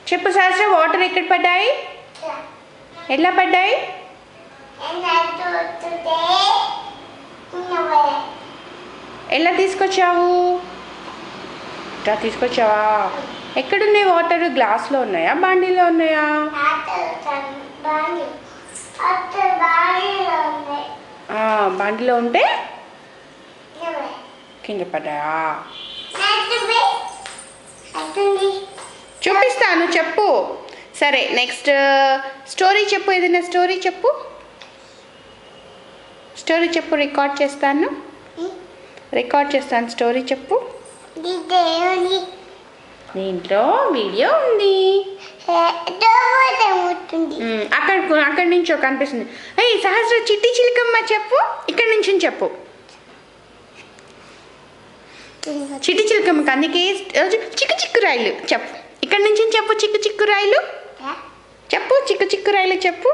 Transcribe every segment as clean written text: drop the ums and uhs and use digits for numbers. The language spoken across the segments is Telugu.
చెప్పు సహస్ర, వాటర్ ఎక్కడ పడ్డాయి? ఎట్లా పడ్డాయి? ఎలా తీసుకొచ్చావు? ఇట్లా తీసుకొచ్చావా? ఎక్కడున్నాయి వాటర్? గ్లాస్లో ఉన్నాయా, బాండీలో ఉన్నాయా? బాండీలో ఉంటే కింద పడ్డాయా? చూపిస్తాను, చెప్పు. సరే, నెక్స్ట్ స్టోరీ చెప్పు. ఏదైనా స్టోరీ చెప్పు. స్టోరీ చెప్పు, రికార్డ్ చేస్తాను. స్టోరీ చెప్పు. దీంట్లో వీడియో ఉంది. అక్కడి నుంచో కనిపిస్తుంది. ఏయ్ సహస్ర, చిట్టి చిలకమ్మ చెప్పు. ఇక్కడి నుంచి చెప్పు. చిట్టి చిలకమ్మకి అందుకే చిక్కు చిక్కు రాయిలు చెప్పు. ఇక్కడి నుంచి చెప్పు. చిక్కు చిక్కు రాయిలు చెప్పు. చిక్కు చిక్కు రాయిలు చెప్పు.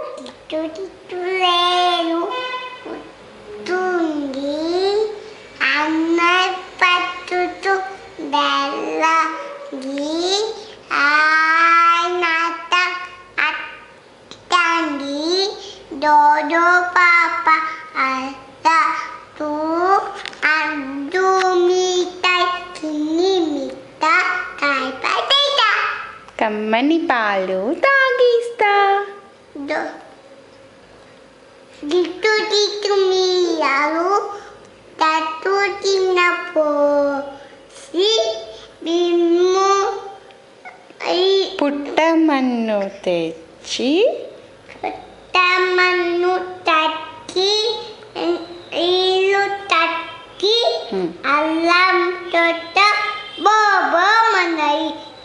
Dodo papa ada tu adu mitai kini mita kai patita కమ్మని పాలు తాగిస్తా. Gitu gitu miyalu tatu tinapo si bimu పుట్టమన్ను తెచ్చి tamanu taki ilu taki alam tota bobo manai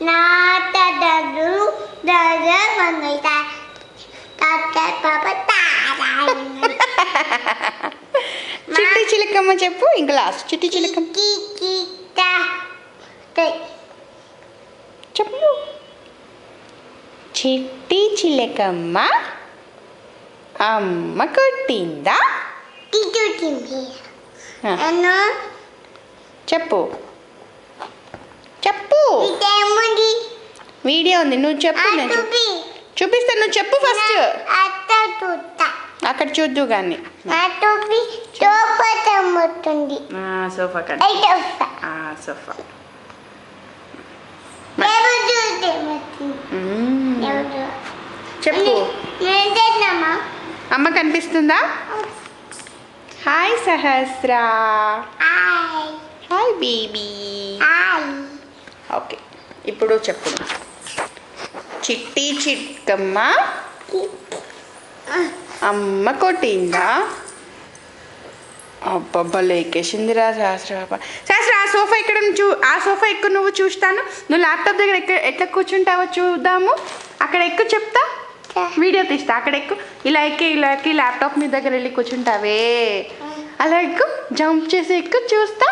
nata dadu dada manai ta tata papa tarai చిట్టి చిలకమ్మ చెప్పు. ఇంకా లాస్ట్ చిట్టి చిలకమ్మ kita చెప్పు. చిట్టి చిలకమ్మ అమ్మ కొట్టిందా? చెప్పు. వీడియో ఉంది, నువ్వు చెప్పు. చూపిస్తా, నువ్వు చెప్పు ఫస్ట్. అక్కడ చూద్దు కానీ. సోఫా కదా, సోఫా. చెప్పు. అమ్మ కనిపిస్తుందా? Hi Sahasra. Hi baby. Okay, ఇప్పుడు చెప్పు. చిట్టి చిక్కమ్మ అమ్మ కొట్టిందా? అబ్బబ్బా, లేకేసిందిరా సహస్ర. సహస్ర, ఆ సోఫా ఇక్కడ ఆ సోఫా ఎక్కువ, నువ్వు చూస్తాను. నువ్వు ల్యాప్టాప్ దగ్గర ఎట్లా కూర్చుంటావో చూద్దాము. అక్కడ ఎక్కువ చెప్తా, వీడియో తీస్తా. అక్కడ ఎక్కువ, ఇలా ఎక్కి ల్యాప్టాప్ మీ దగ్గర వెళ్ళి కూర్చుంటావే, అలా ఎక్కువ జంప్ చేసి ఎక్కువ చూస్తా.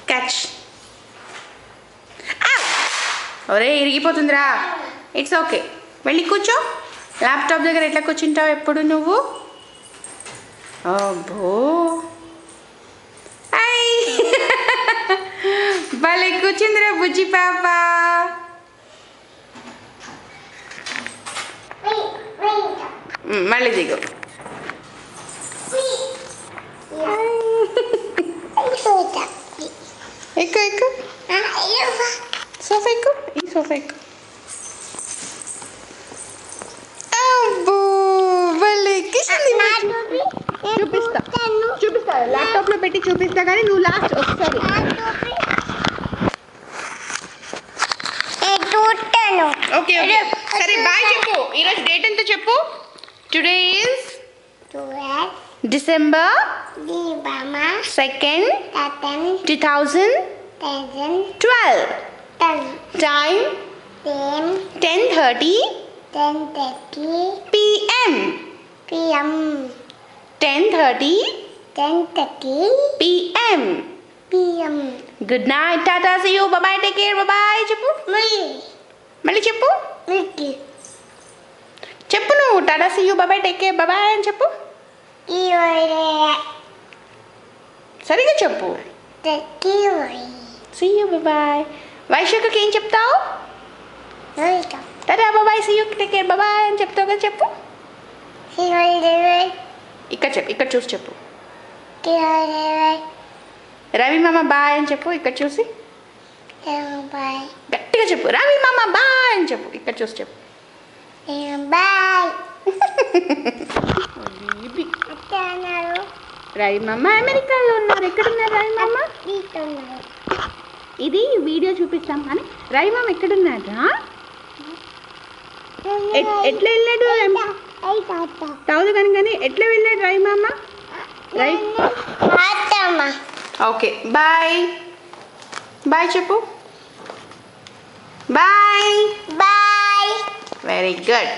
క్యాచ్. ఒరే, ఇరిగిపోతుందిరా. ఇట్స్ ఓకే, వెళ్ళి కూర్చో. ల్యాప్టాప్ దగ్గర ఎట్లా కూర్చుంటావు ఎప్పుడు నువ్వు? అబ్బో, భలే కూర్చుందిరా బుజ్జి పాప. మళ్ళీ దిగు. ఎక్కు సోఫా ఎక్కు. ఈ సోఫా ఎక్కు. అబ్బో, భలే చూపిస్తా ల్యాప్టాప్ లో పెట్టి చూపిస్తా, కానీ నువ్వు లాస్ట్ ఒకసారి. ఓకే ఓకే, సరే బాయ్ చెప్పు. ఈరోజు డేట్ ఎంత చెప్పు. Today is December 2nd 2012. Time 10:30 p.m. 10:30 p.m. Good night, tata, see you, bye bye, take care, bye bye. చెప్పు. మళ్ళీ చెప్పు. చెప్పు. టాటా సీ యూ బాబాయ్ టేక్ కేర్ బాబాయ్ అని చెప్పు. సరిగా చెప్పు. సీ యూ బాబాయ్. వైశాఖకి ఏం చెప్తావు? టాటా బాబాయ్ సీ యూ టేక్ కేర్ బాబాయ్ అని చెప్తావు కదా, చెప్పు. ఇక్కడ చెప్పు, ఇక్కడ చూసి చెప్పు. రవి మామ బాయ్ అని చెప్పు, ఇక్కడ చూసి గట్టిగా చెప్పు. రవి మామ బాయ్ అని చెప్పు, ఇక్కడ చూసి చెప్పు. రవి మామ అమెరికాలో ఉన్నారు. ఎక్కడున్నారు రవి మామ? ఇది వీడియో చూపిస్తాం కానీ రవి మామ ఎక్కడున్నారా? ఎట్లా వెళ్ళాడు? తౌదు కానీ ఎట్లా వెళ్ళాడు రవి మామ? ఓకే బాయ్ బాయ్ చెప్పు. బాయ్. బాయ్. Very good.